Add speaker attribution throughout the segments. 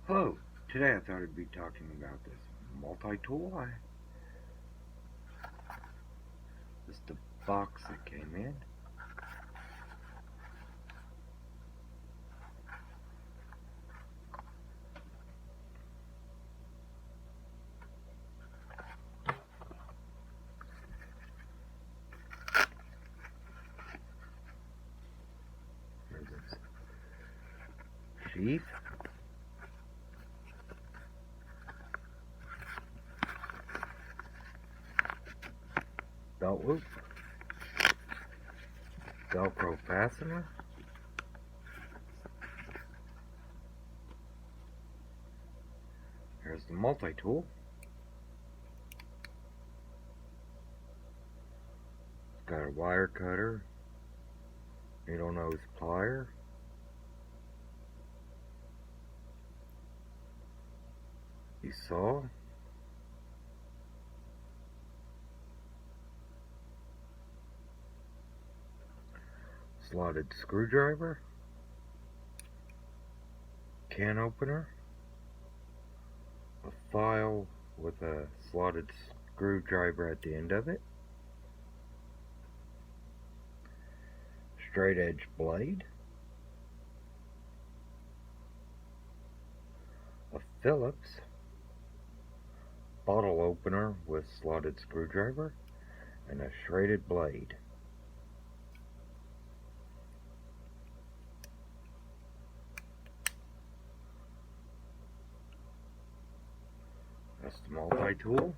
Speaker 1: Hello, today I thought I'd be talking about this multi-tool. This is the box that came in. Here's this sheath. Belt loop. Velcro fastener. Here's the multi-tool. It's got a wire cutter, needle nose plier, a saw, slotted screwdriver, can opener, a file with a slotted screwdriver at the end of it, straight edge blade, a Phillips bottle opener with slotted screwdriver, and a shredded blade. That's the multi-tool.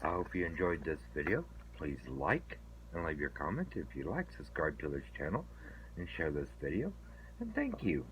Speaker 1: I hope you enjoyed this video. Please like and leave your comment if you like. Subscribe to this channel and share this video. And thank you.